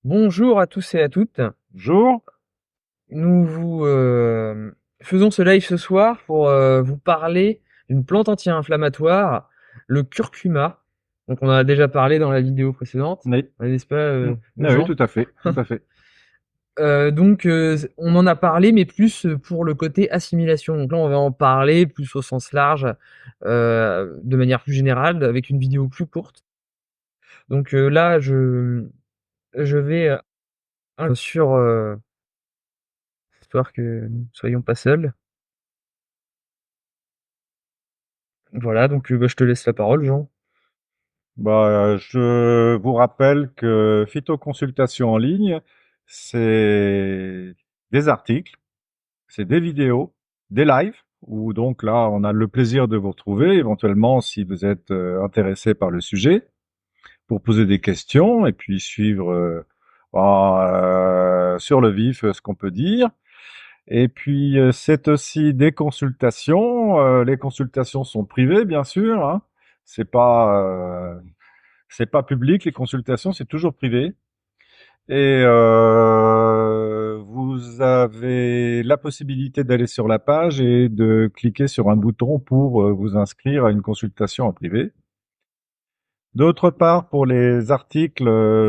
Bonjour à tous et à toutes. Bonjour. Nous vous faisons ce live ce soir pour vous parler d'une plante anti-inflammatoire, le curcuma. Donc on en a déjà parlé dans la vidéo précédente, Oui. n'est-ce pas, Ah oui, Jean? tout à fait, tout à fait. On en a parlé, mais plus pour le côté assimilation. Donc là, on va en parler plus au sens large, de manière plus générale, avec une vidéo plus courte. Donc là, je vais sur histoire que nous ne soyons pas seuls. Voilà, donc bah, je te laisse la parole, Jean. Je vous rappelle que phytoconsultation en ligne, c'est des articles, c'est des vidéos, des lives, où donc là, on a le plaisir de vous retrouver, éventuellement si vous êtes intéressé par le sujet, pour poser des questions et puis suivre sur le vif ce qu'on peut dire. Et puis, c'est aussi des consultations. Les consultations sont privées, bien sûr, hein. C'est pas, c'est pas public, les consultations, c'est toujours privé. Et vous avez la possibilité d'aller sur la page et de cliquer sur un bouton pour vous inscrire à une consultation en privé. D'autre part, pour les articles,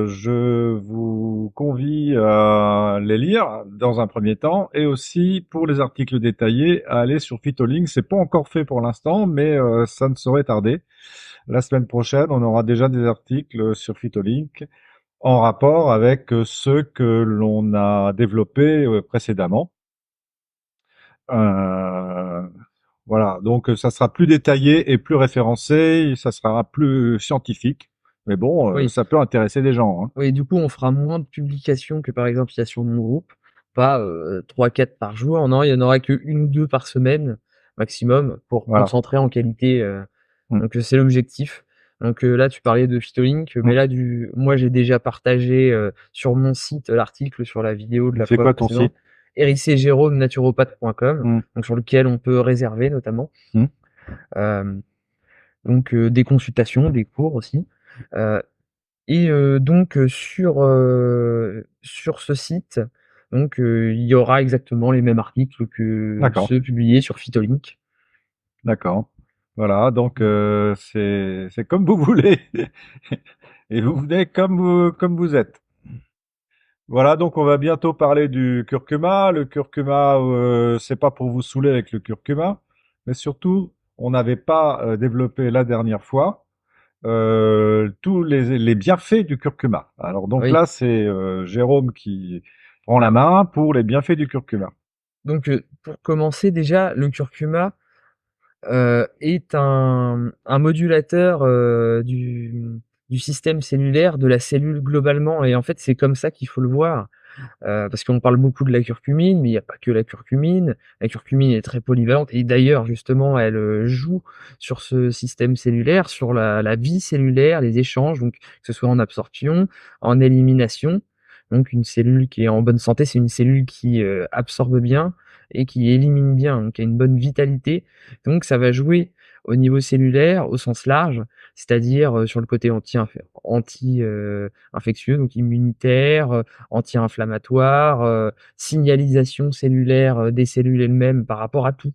je vous convie à les lire dans un premier temps, et aussi pour les articles détaillés, à aller sur Phytolink. C'est pas encore fait pour l'instant, mais ça ne saurait tarder. La semaine prochaine, on aura déjà des articles sur Phytolink en rapport avec ceux que l'on a développés précédemment. Euh, voilà, donc ça sera plus détaillé et plus référencé, et ça sera plus scientifique. Mais bon, Oui, ça peut intéresser des gens, hein. oui, du coup, on fera moins de publications que par exemple il y a sur mon groupe, pas 3-4 par jour, non, il y en aura que une ou deux par semaine maximum pour Voilà. concentrer en qualité. Mm. Donc c'est l'objectif. Donc là, tu parlais de Phytolink, mais Mm. là, moi, j'ai déjà partagé sur mon site l'article sur la vidéo de la C'est fois quoi ton site? précédente, naturopathe.com, Mm. donc sur lequel on peut réserver notamment. Mm. Euh, donc des consultations, des cours aussi. Euh, sur ce site, donc il y aura exactement les mêmes articles que D'accord, ceux publiés sur Phytolink. d'accord. Voilà, donc c'est comme vous voulez. Et vous venez comme vous êtes. Voilà, donc on va bientôt parler du curcuma. Le curcuma, c'est pas pour vous saouler avec le curcuma, mais surtout, on n'avait pas développé la dernière fois tous les bienfaits du curcuma. Alors donc Oui. là, c'est Jérôme qui prend la main pour les bienfaits du curcuma. Donc pour commencer déjà, le curcuma est un modulateur du système cellulaire de la cellule globalement, et en fait c'est comme ça qu'il faut le voir. Parce qu'on parle beaucoup de la curcumine, mais il n'y a pas que la curcumine. La curcumine est très polyvalente et d'ailleurs, justement, elle joue sur ce système cellulaire, sur la vie cellulaire, les échanges, donc que ce soit en absorption, en élimination. Donc une cellule qui est en bonne santé, c'est une cellule qui absorbe bien et qui élimine bien, donc qui a une bonne vitalité. Donc ça va jouer au niveau cellulaire au sens large, c'est-à-dire sur le côté infectieux, donc immunitaire, anti-inflammatoire, signalisation cellulaire des cellules elles-mêmes par rapport à tout,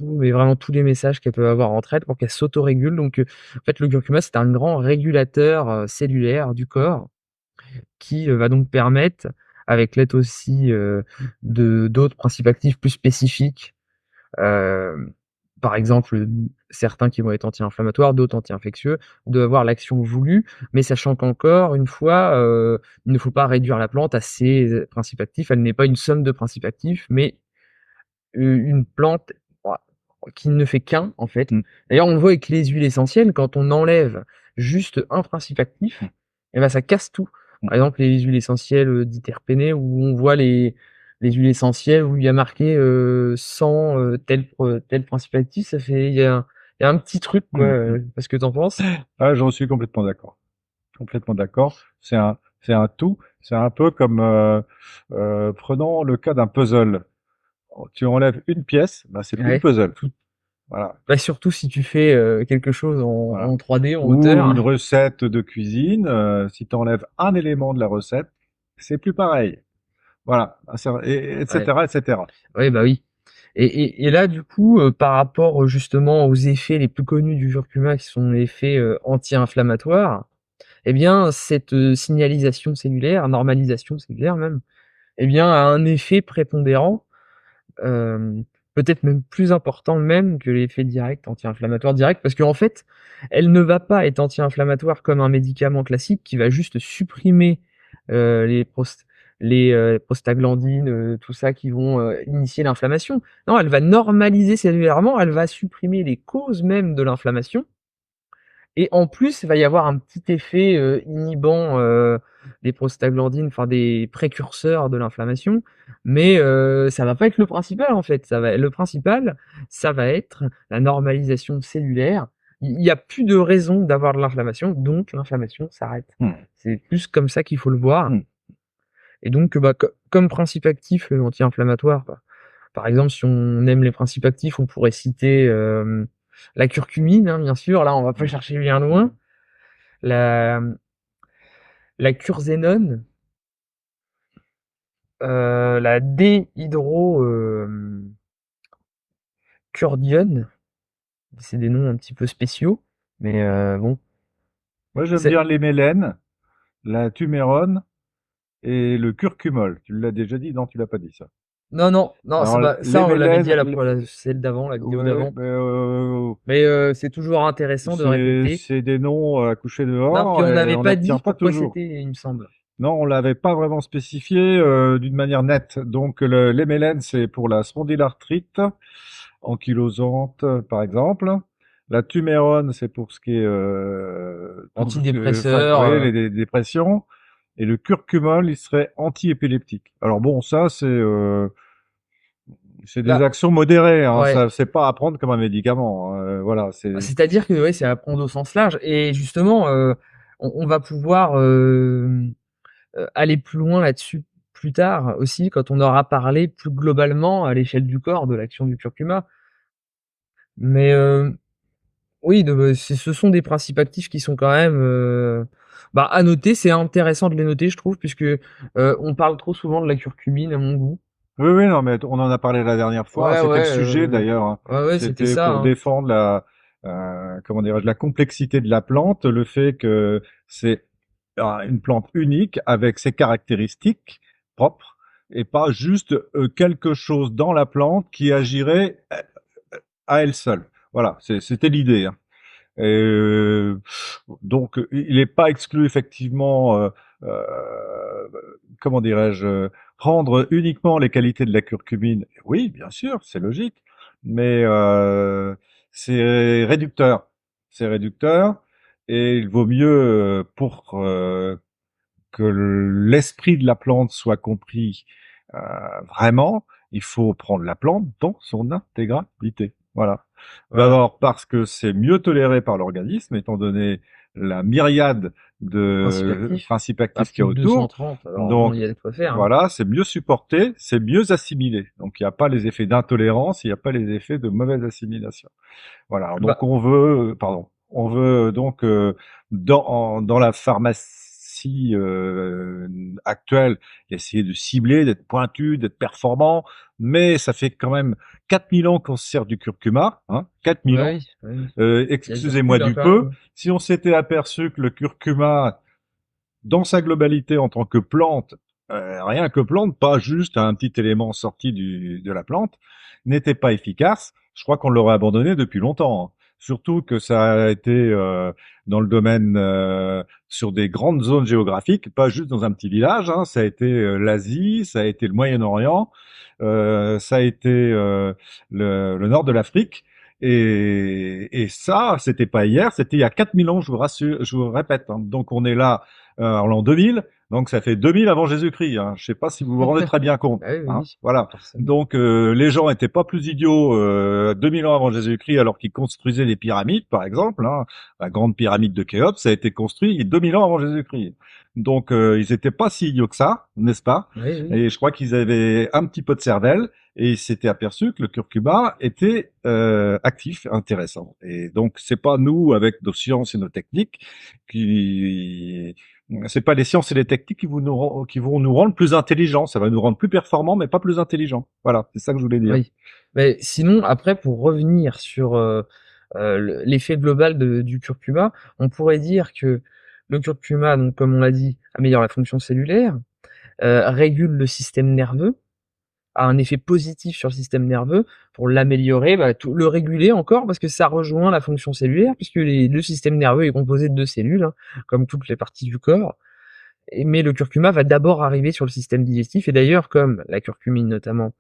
mais vraiment tous les messages qu'elles peuvent avoir entre elles pour qu'elles s'autorégulent. Donc, en fait, le curcuma, c'est un grand régulateur cellulaire du corps qui va donc permettre, avec l'aide aussi de d'autres principes actifs plus spécifiques, euh, par exemple, certains qui vont être anti-inflammatoires, d'autres anti-infectieux, d'avoir l'action voulue, mais sachant qu'encore une fois, il ne faut pas réduire la plante à ses principes actifs. Elle n'est pas une somme de principes actifs, mais une plante ouah, qui ne fait qu'un, en fait. Mm. D'ailleurs, on le voit avec les huiles essentielles, quand on enlève juste un principe Mm. actif, et ben ça casse tout. Mm. Par exemple, les huiles essentielles diterpénées, où on voit les huiles essentielles où il y a marqué sans tel principe actif, ça fait il y a un petit truc quoi. Mm. Mm. Parce que t'en penses? Ah, j'en suis complètement d'accord. Complètement d'accord. C'est un tout. C'est un peu comme, prenons le cas d'un puzzle. Tu enlèves une pièce, ben c'est plus le Ouais. puzzle. Tout. Voilà. Bah, surtout si tu fais quelque chose Voilà. en 3D en Ou hauteur. une recette de cuisine, si tu enlèves un élément de la recette, c'est plus pareil. Voilà, Ouais. etc., etc. Ouais, bah oui. Et là, du coup, par rapport justement aux effets les plus connus du curcuma, qui sont les effets anti-inflammatoires, eh bien, cette signalisation cellulaire, normalisation cellulaire même, eh bien, a un effet prépondérant, peut-être même plus important même que l'effet direct, anti-inflammatoire direct, parce qu'en fait, elle ne va pas être anti-inflammatoire comme un médicament classique qui va juste supprimer les prostaglandines, tout ça qui vont initier l'inflammation. Non, elle va normaliser cellulairement, elle va supprimer les causes même de l'inflammation et en plus, il va y avoir un petit effet inhibant des prostaglandines, enfin des précurseurs de l'inflammation, mais ça va pas être le principal en fait. Le principal, ça va être la normalisation cellulaire. Il y a plus de raison d'avoir de l'inflammation, donc l'inflammation s'arrête. Hmm. C'est plus comme ça qu'il faut le voir. Hmm. Et donc, bah, comme principe actif anti-inflammatoire, bah, par exemple, si on aime les principes actifs, on pourrait citer la curcumine, hein, bien sûr. Là, on va pas chercher bien loin. La, la curzénone, la curdione, c'est des noms un petit peu spéciaux, mais bon. Moi, j'aime C'est... bien les mélènes, la tumérone et le curcumol. Tu l'as déjà dit? Non, tu l'as pas dit ça. Non, non, non, Alors, ça les on l'avait dit mélènes, à celle d'avant, la vidéo ouais, d'avant. ben, Mais c'est toujours intéressant de répéter. c'est des noms à coucher Non, puis dehors on et n'avait on pas les retient dit pas pourquoi toujours. c'était, il me semble. Non, on l'avait pas vraiment spécifié d'une manière nette. Donc, les mélènes, c'est pour la spondylarthrite ankylosante, par exemple. La tumérone, c'est pour ce qui est tout ce Antidépresseur, oui, les dépressions. Et le curcumol, il serait antiépileptique. Alors bon, ça, c'est des là, actions modérées. Hein. ouais. Ça, c'est pas à prendre comme un médicament. Hein. Voilà, Bah, c'est. c'est-à-dire que ouais, c'est à prendre au sens large. Et justement, on va pouvoir aller plus loin là-dessus plus tard aussi, quand on aura parlé plus globalement à l'échelle du corps de l'action du curcuma. Mais oui, ce sont des principes actifs qui sont quand même bah, à noter. C'est intéressant de les noter, je trouve, puisque on parle trop souvent de la curcumine à mon goût. Oui, oui, non, mais on en a parlé la dernière fois. Ouais, C'était le ouais, sujet d'ailleurs. Hein. ouais, ouais, c'était C'était ça, pour hein. défendre comment dirais-je, la complexité de la plante, le fait que c'est une plante unique avec ses caractéristiques propres et pas juste quelque chose dans la plante qui agirait à elle seule. Voilà, c'était l'idée. Hein. Et, donc, il n'est pas exclu effectivement, comment dirais-je, prendre uniquement les qualités de la curcumine. Oui, bien sûr, c'est logique, mais c'est réducteur. C'est réducteur, et il vaut mieux pour que l'esprit de la plante soit compris vraiment, il faut prendre la plante dans son intégralité. Voilà. Voilà. D'abord parce que c'est mieux toléré par l'organisme, étant donné la myriade Principe de actif. principes À actifs qu'il plus y a de autour. 230, alors bon, il Donc, y a de quoi faire, hein. voilà, c'est mieux supporté, c'est mieux assimilé. Donc, il n'y a pas les effets d'intolérance, il n'y a pas les effets de mauvaise assimilation. Voilà. Donc, Bah, on veut, pardon, on veut donc dans la pharmacie actuelle essayer de cibler, d'être pointu, d'être performant, mais ça fait quand même 4000 ans qu'on se sert du curcuma, hein, 4000 ans. oui, oui. Il y a du Excusez-moi recul, hein, du quand peu. même. Si on s'était aperçu que le curcuma, dans sa globalité en tant que plante, rien que plante, pas juste un petit élément sorti de la plante, n'était pas efficace, je crois qu'on l'aurait abandonné depuis longtemps. Hein. Surtout que ça a été dans le domaine sur des grandes zones géographiques, pas juste dans un petit village. Hein. Ça a été l'Asie, ça a été le Moyen-Orient, ça a été le nord de l'Afrique. Et ça, c'était pas hier, c'était il y a 4000 ans, je vous rassure, je vous répète. Hein. Donc on est là en l'an 2000, donc ça fait 2000 avant Jésus-Christ. Hein. Je sais pas si vous vous rendez très bien compte. Bah oui, Hein. oui, Voilà. forcément. Donc les gens étaient pas plus idiots 2000 ans avant Jésus-Christ alors qu'ils construisaient des pyramides, par exemple. Hein. La grande pyramide de Khéops, ça a été construit 2000 ans avant Jésus-Christ. Donc, ils étaient pas si idiots que ça, n'est-ce pas? Oui, oui. Et je crois qu'ils avaient un petit peu de cervelle et ils s'étaient aperçus que le curcuma était actif, intéressant. Et donc, c'est pas nous, avec nos sciences et nos techniques, qui... C'est pas les sciences et les techniques qui vont nous rendre plus intelligents. Ça va nous rendre plus performants, mais pas plus intelligents. Voilà, c'est ça que je voulais dire. Oui. Mais sinon, après, pour revenir sur l'effet global du curcuma, on pourrait dire que le curcuma, donc comme on l'a dit, améliore la fonction cellulaire, régule le système nerveux, a un effet positif sur le système nerveux pour l'améliorer, le réguler encore parce que ça rejoint la fonction cellulaire puisque le système nerveux est composé de 2 cellules, hein, comme toutes les parties du corps. Mais le curcuma va d'abord arriver sur le système digestif et d'ailleurs comme la curcumine notamment,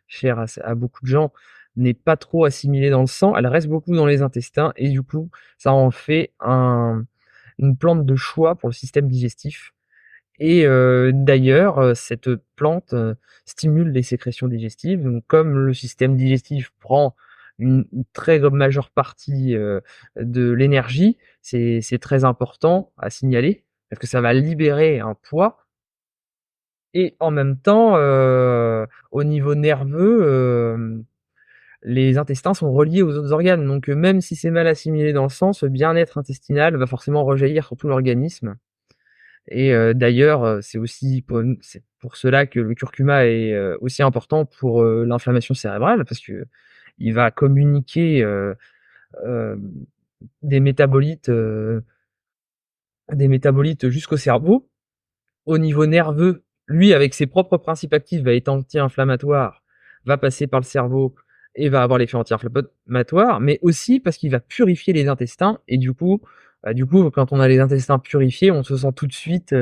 chère à beaucoup de gens, n'est pas trop assimilée dans le sang, elle reste beaucoup dans les intestins et du coup ça en fait une plante de choix pour le système digestif. Et d'ailleurs, cette plante, stimule les sécrétions digestives. Donc comme le système digestif prend une très majeure partie, de l'énergie, c'est très important à signaler, parce que ça va libérer un poids et en même temps, au niveau nerveux, les intestins sont reliés aux autres organes. Donc même si c'est mal assimilé dans le sang, ce bien-être intestinal va forcément rejaillir sur tout l'organisme. Et d'ailleurs, c'est pour cela que le curcuma est, aussi important pour, l'inflammation cérébrale parce que il va communiquer, hem, des métabolites, heu, des métabolites jusqu'au cerveau. Au niveau nerveux, lui, avec ses propres principes actifs, va être anti-inflammatoire, va passer par le cerveau et va avoir l'effet anti-inflammatoire, mais aussi parce qu'il va purifier les intestins et du coup, quand on a les intestins purifiés, on se sent tout de suite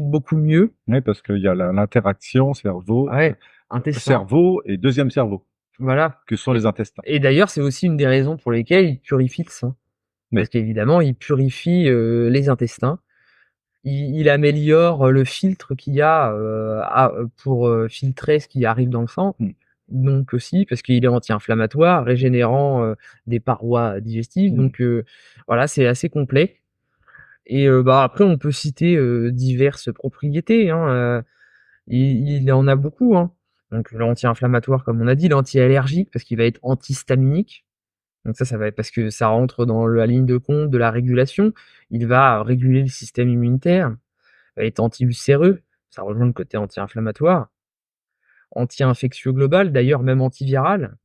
beaucoup mieux. Oui, parce qu'il y a l'interaction Ouais, intestin, cerveau et deuxième cerveau, voilà. que sont Et les intestins. et d'ailleurs, c'est aussi une des raisons pour lesquelles il purifie le sang. Parce Oui. qu'évidemment, il purifie, les intestins. Il améliore le filtre qu'il y a, pour, filtrer ce qui arrive dans le sang. Mm. Donc aussi parce qu'il est anti-inflammatoire, régénérant, des parois digestives. Mm. Donc voilà, c'est assez complet et après on peut citer, diverses propriétés, hein, il en a beaucoup, hein. Donc l'anti-inflammatoire comme on a dit, l'anti-allergique parce qu'il va être antihistaminique. Donc ça va être parce que ça rentre dans la ligne de compte de la régulation. Il va réguler le système immunitaire, va être anti-ulcéreux, ça rejoint le côté anti-inflammatoire, anti-infectieux global, d'ailleurs même antiviral.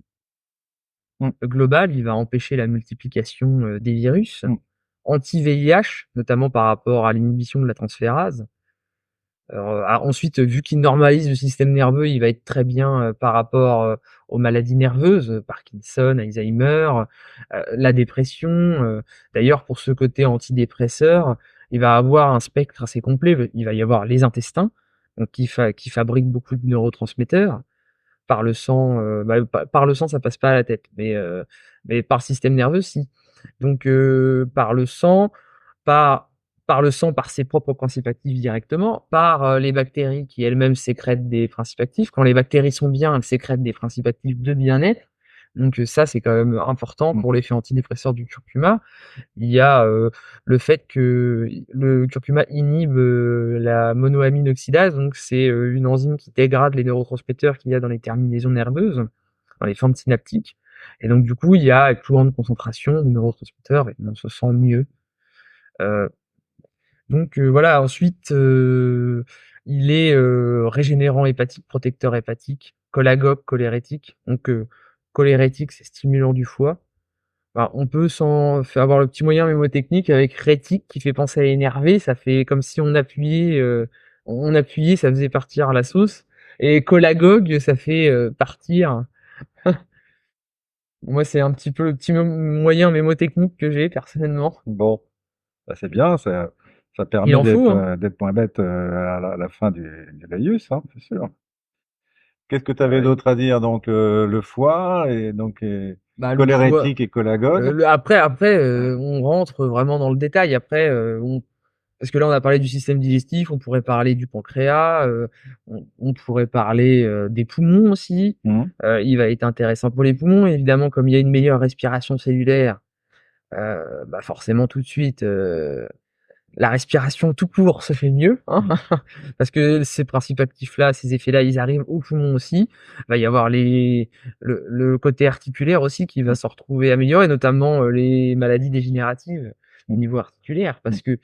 Mm. Global, il va empêcher la multiplication, des virus. Mm. Anti-VIH, notamment par rapport à l'inhibition de la transférase. Ensuite, vu qu'il normalise le système nerveux, il va être très bien, par rapport, aux maladies nerveuses, Parkinson, Alzheimer, la dépression. D'ailleurs, pour ce côté antidépresseur, il va avoir un spectre assez complet. Il va y avoir les intestins, donc qui fabriquent beaucoup de neurotransmetteurs. Par le sang, par le sang, ça passe pas à la tête, mais par le système nerveux, si. Donc, par le sang, par par ses propres principes actifs directement, par, les bactéries qui elles-mêmes sécrètent des principes actifs. Quand les bactéries sont bien, elles sécrètent des principes actifs de bien-être. Donc, ça, c'est quand même important Mm. pour l'effet antidépresseur du curcuma. Il y a, le fait que le curcuma inhibe, la monoamine oxydase, donc c'est, une enzyme qui dégrade les neurotransmetteurs qu'il y a dans les terminaisons nerveuses, dans les fentes synaptiques et donc du coup, il y a une plus grande concentration de neurotransmetteurs et on se sent mieux. Heu, donc voilà, ensuite, il est, régénérant hépatique, protecteur hépatique, cholagogue, cholérétique. Donc cholérétique, c'est stimulant du foie. Bah, on peut avoir le petit moyen mnémotechnique avec rétique qui fait penser à énervé, ça fait comme si on appuyait, ça faisait partir la sauce et cholagogue, ça fait, partir. Moi, c'est un petit peu le petit moyen mnémotechnique que j'ai personnellement. Bon, bah, c'est bien, ça Il permet en faut, hein. d'être moins bête à la fin du laïus, hein, c'est sûr. Qu'est-ce que tu avais Ouais. d'autre à dire? Donc, le foie, et donc, Bah, le foie, cholérétique et cholagogue. après, on rentre vraiment dans le détail. Après, parce que là, on a parlé du système digestif, on pourrait parler du pancréas, on pourrait parler, des poumons aussi. Mhm. Il va être intéressant pour les poumons, évidemment, comme il y a une meilleure respiration cellulaire, forcément tout de suite, la respiration tout court se fait mieux, hein, Mmh. parce que ces principes actifs-là, ces effets-là, ils arrivent aux poumons aussi. Il va y avoir le côté articulaire aussi qui va Mmh. se retrouver amélioré, notamment, les maladies dégénératives au Mmh. niveau articulaire. Mmh. Parce que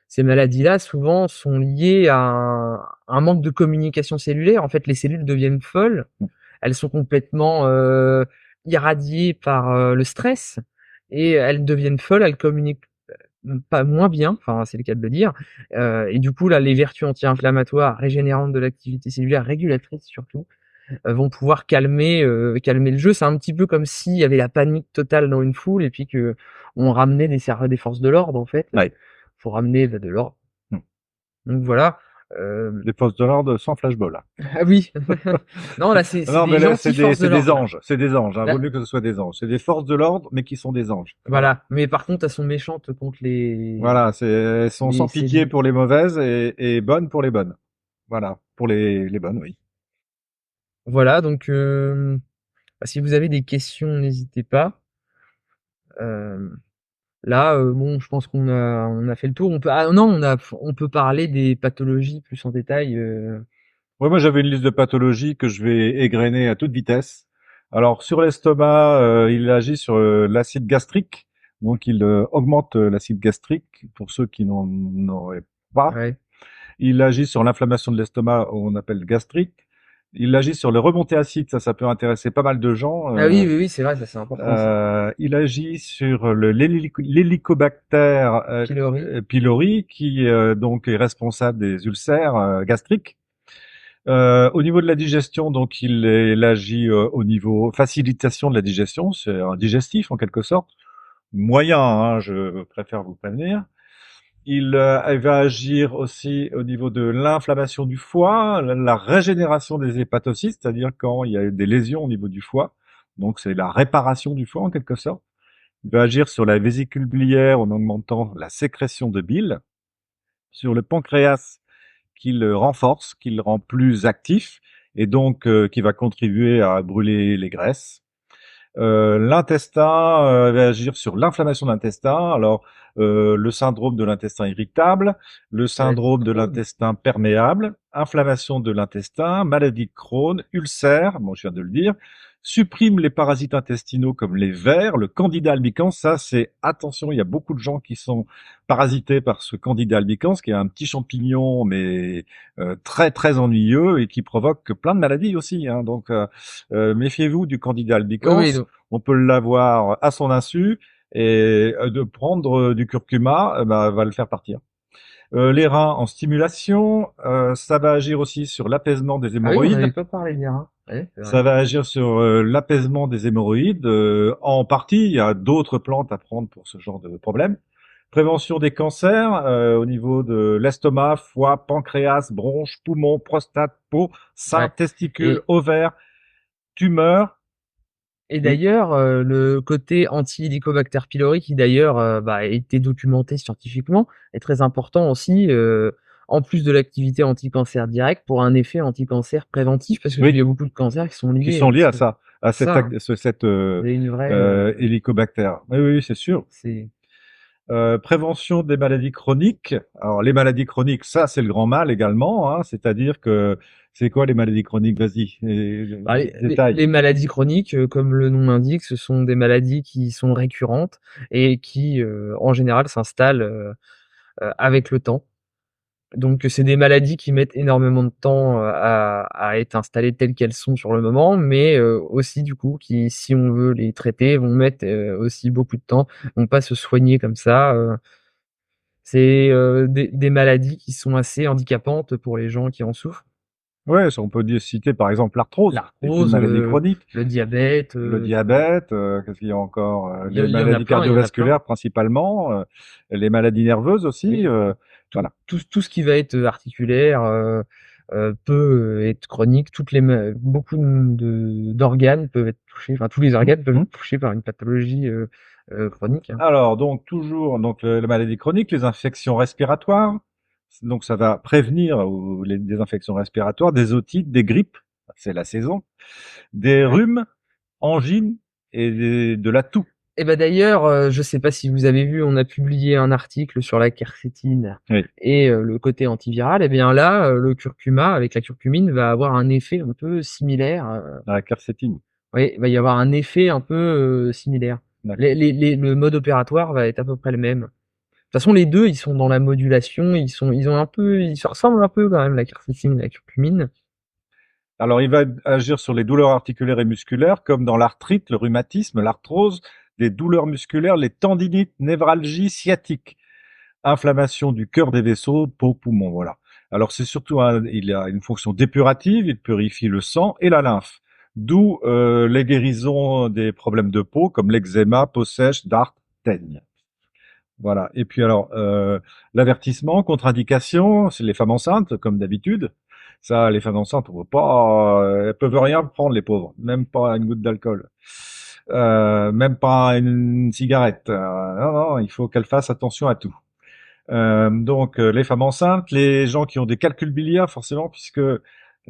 ces maladies-là, souvent, sont liées à un manque de communication cellulaire. En fait, les cellules deviennent folles, Mmh. elles sont complètement, irradiées par, le stress et elles deviennent folles, elles communiquent pas moins bien, enfin, c'est le cas de le dire, et du coup, là, les vertus anti-inflammatoires, régénérantes de l'activité cellulaire, régulatrices surtout, vont pouvoir calmer le jeu. C'est un petit peu comme s'il y avait la panique totale dans une foule et puis qu'on ramenait des forces de l'ordre, en fait. Ouais. Faut ramener, bah, de l'ordre. Mmh. Donc voilà, Des forces de l'ordre sans flashball, là. ah oui, non, là, c'est Non, des mais là, gentilles forces de c'est des l'ordre, là. anges. C'est des anges, hein. Vaut Là mieux que ce soit des anges. C'est des forces de l'ordre, mais qui sont des anges. Voilà. voilà, mais par contre, elles sont méchantes contre Voilà, elles sont les sans pitié cellules. pour les mauvaises et bonnes pour les bonnes. Voilà. Pour les bonnes, oui. Voilà, donc bah, si vous avez des questions, n'hésitez pas. Hem, là, bon, je pense qu'on a fait le tour. Non, on peut parler des pathologies plus en détail, Ouais, moi, j'avais une liste de pathologies que je vais égrener à toute vitesse. Alors, sur l'estomac, il agit sur l'acide gastrique. Donc, il augmente l'acide gastrique pour ceux qui n'en auraient pas. ouais. Il agit sur l'inflammation de l'estomac, on appelle gastrique. Il agit sur les remontées acides, ça peut intéresser pas mal de gens. Ah oui, oui, oui, c'est vrai, ça, c'est important ça. Il agit sur l'hélicobacter Pylori, pylori, qui donc est responsable des ulcères gastriques. Au niveau de la digestion, donc il agit au niveau facilitation de la digestion, c'est un digestif en quelque sorte, moyen, hein, je préfère vous prévenir. Il va agir aussi au niveau de l'inflammation du foie, la régénération des hépatocytes, c'est-à-dire quand il y a des lésions au niveau du foie. Donc c'est la réparation du foie en quelque sorte. Il va agir sur la vésicule biliaire en augmentant la sécrétion de bile, sur le pancréas qui le renforce, qui le rend plus actif et donc qui va contribuer à brûler les graisses. L'intestin va agir sur l'inflammation de l'intestin. Alors, le syndrome de l'intestin irritable, le ouais, syndrome de Crohn, l'intestin perméable, inflammation de l'intestin, maladie de Crohn, ulcère, bon, je viens de le dire, supprime les parasites intestinaux comme les vers, le Candida albicans. Ça, c'est attention, il y a beaucoup de gens qui sont parasités par ce Candida albicans, qui est un petit champignon, mais très très ennuyeux et qui provoque plein de maladies aussi, hein. Donc, méfiez-vous du Candida oui, albicans. oui, donc On peut l'avoir à son insu et de prendre du curcuma, bah, va le faire partir. Les reins en stimulation, ça va agir aussi sur l'apaisement des ah oui, on n'avait hémorroïdes. pas parlé des reins. Ouais, c'est vrai. Ça va agir sur l'apaisement des hémorroïdes. En partie, il y a d'autres plantes à prendre pour ce genre de problème. Prévention des cancers au niveau de l'estomac, foie, pancréas, bronches, poumons, prostate, peau, sein, Ouais testicules, et ovaires, tumeurs. Oui, d'ailleurs, le côté anti-Helicobacter pylori qui d'ailleurs, bah, a été documenté scientifiquement, est très important aussi, en plus de l'activité anti-cancer directe pour un effet anti-cancer préventif parce qu'il oui, y a beaucoup de cancers qui sont qui liés sont à liés à ça, à ça, hein. cette C'est une vraie, hélicobactère. Oui, oui, oui, c'est sûr. c'est Prévention des maladies chroniques. Alors, les maladies chroniques, ça, c'est le grand mal également, hein. C'est-à-dire que, c'est quoi les maladies chroniques? Vas-y, bah, détail. les maladies chroniques, comme le nom l'indique, ce sont des maladies qui sont récurrentes et qui, en général s'installent, avec le temps. Donc c'est des maladies qui mettent énormément de temps, à être installées telles qu'elles sont sur le moment, mais aussi du coup qui, si on veut les traiter, vont mettre, aussi beaucoup de temps, vont pas se soigner comme ça, c'est, des maladies qui sont assez handicapantes pour les gens qui en souffrent. Ouais, ça, on peut citer par exemple l'arthrose, qui est une L'arthrose, maladie chronique. le diabète, Le enfin, diabète, qu'est-ce qu'il y a encore? Les il y en a maladies plein, il y en a plein. cardiovasculaires principalement, les maladies nerveuses aussi, Oui, voilà. tout ce qui va être, articulaire, peut, être chronique. Beaucoup d'organes peuvent être touchés, enfin tous les Mmh organes peuvent mh. être touchés par une pathologie, chronique, hein. Alors donc toujours donc les maladies chroniques, les infections respiratoires, donc ça va prévenir ou les des infections respiratoires, des otites, des grippes, c'est la saison, des Ouais, rhumes, angines et de la toux. Et bah d'ailleurs, je sais pas si vous avez vu, on a publié un article sur la quercétine Oui, et le côté antiviral. Et bien là, le curcuma avec la curcumine va avoir un effet un peu similaire. la quercétine. Oui, il va y avoir un effet un peu similaire. D'accord. Le mode opératoire va être à peu près le même. De toute façon, les deux, ils sont dans la modulation, ils ont un peu, ils se ressemblent un peu quand même, la quercétine et la curcumine. Alors, il va agir sur les douleurs articulaires et musculaires, comme dans l'arthrite, le rhumatisme, l'arthrose, les douleurs musculaires, les tendinites, névralgie sciatique, inflammation du cœur des vaisseaux, peau, poumons, voilà. Alors, c'est surtout il a une fonction dépurative, il purifie le sang et la lymphe. D'où les guérisons des problèmes de peau, comme l'eczéma, peau sèche, dartre, teigne. Voilà. Et puis alors, l'avertissement, contre-indication, c'est les femmes enceintes, comme d'habitude. Ça, les femmes enceintes, on peut pas, elles peuvent rien prendre, les pauvres, même pas une goutte d'alcool, même pas une cigarette. Non, non, il faut qu'elles fassent attention à tout. Donc, les femmes enceintes, les gens qui ont des calculs biliaires, forcément, puisque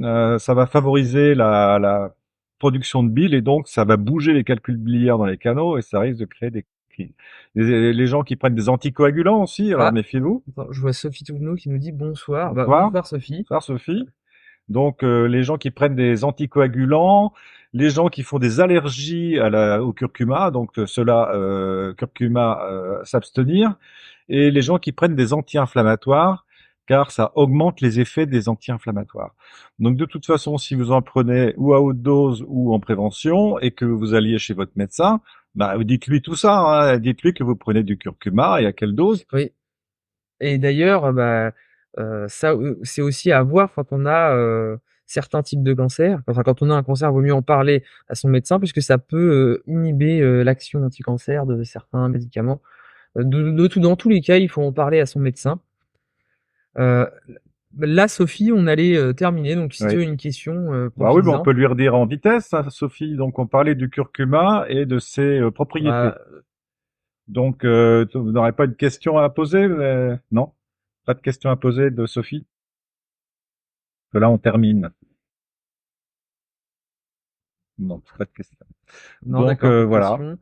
ça va favoriser la production de bile et donc ça va bouger les calculs biliaires dans les canaux et ça risque de créer des crises. Les gens qui prennent des anticoagulants aussi, alors Ah, méfiez-vous. attends, je vois Sophie Touvenot qui nous dit bonsoir. Bah, Bonsoir, bonsoir Sophie. bonsoir Sophie. Donc, les gens qui prennent des anticoagulants, les gens qui font des allergies au curcuma, donc cela, curcuma, s'abstenir, et les gens qui prennent des anti-inflammatoires, car ça augmente les effets des anti-inflammatoires. Donc, de toute façon, si vous en prenez ou à haute dose ou en prévention, et que vous alliez chez votre médecin, bah, dites-lui tout ça, hein, dites-lui que vous prenez du curcuma et à quelle dose. Oui. Et d'ailleurs, bah, ça, c'est aussi à voir quand on a certains types de cancers. Enfin, quand on a un cancer, il vaut mieux en parler à son médecin puisque ça peut inhiber l'action anti-cancer de certains médicaments. Dans tous les cas, il faut en parler à son médecin. Euh, Là, Sophie, on allait terminer. Donc, si tu Oui. as une question, Bah oui, mais on profites-en. peut lui redire en vitesse, hein, Sophie. Donc, on parlait du curcuma et de ses propriétés. Bah, Donc, vous n'aurez pas de questions à poser, non? Pas de questions à poser de Sophie? Que là, on termine. Non, pas de questions. non, Donc, d'accord, pas de voilà. question.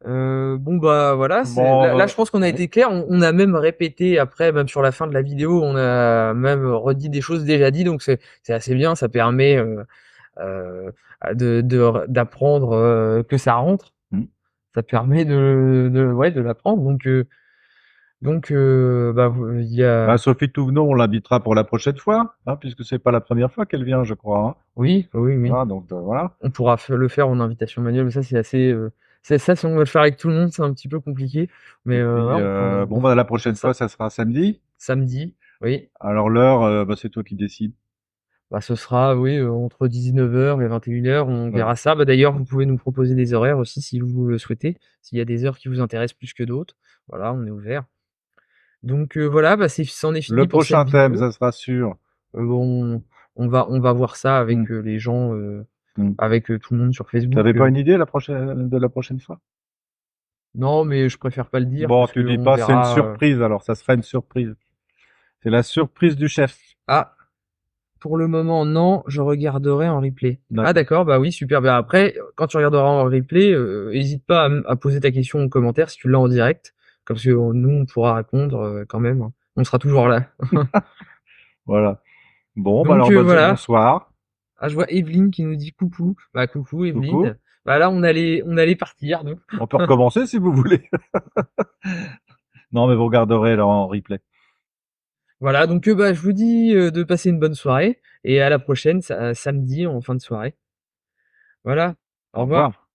Bon bah voilà, Bon, là je pense qu'on a oui. été clair. On a même répété après, même sur la fin de la vidéo, on a même redit des choses déjà dites, donc c'est assez bien. Ça permet euh, d'apprendre que ça rentre. Hmm. Ça permet ouais de l'apprendre. Bah il y Bah, a Sophie Touvenot, on l'invitera pour la prochaine fois, hein, puisque c'est pas la première fois qu'elle vient, je crois, hein. oui. Voilà, donc, voilà. On pourra le faire en invitation manuelle, mais ça c'est assez c'est ça si on veut le faire avec tout le monde, c'est un petit peu compliqué. Mais Et puis, ouais, bon, bah, la on fera prochaine fois, ça ça sera samedi. samedi. Oui. Alors, l'heure, bah, c'est toi qui décides. Bah, ce sera, oui, entre 19h et 21h, on Ouais. verra ça. Bah, d'ailleurs, vous pouvez nous proposer des horaires aussi si vous le souhaitez. S'il y a des heures qui vous intéressent plus que d'autres, voilà, on est ouvert. Donc voilà, bah, c'en est Le fini pour cette prochain thème, vidéo. ça sera sur. Bon, on va voir ça Hmm, avec les gens, hmm. avec tout le monde sur Facebook. T'avais pas une idée de la prochaine fois? Non, mais je préfère pas le dire Bon, parce tu dis qu'on pas, c'est une verra. surprise, alors ça sera une surprise. C'est la surprise du chef. Ah, pour le moment, non, je regarderai en replay. Ah D'accord. d'accord, bah oui, super. Bah après, quand tu regarderas en replay, hésite pas à poser ta question en commentaire si tu l'as en direct, comme ça nous on pourra répondre quand même, hein. On sera toujours là. Voilà. Bon, bah Donc alors voilà. bonsoir. Ah, je vois Evelyne qui nous dit coucou. Bah coucou Coucou. Evelyne. Bah là on allait partir nous. On peut recommencer si vous voulez. Non, mais vous regarderez là en replay. Voilà, donc bah je vous dis de passer une bonne soirée et à la prochaine samedi en fin de soirée. Voilà. Au Au revoir. revoir.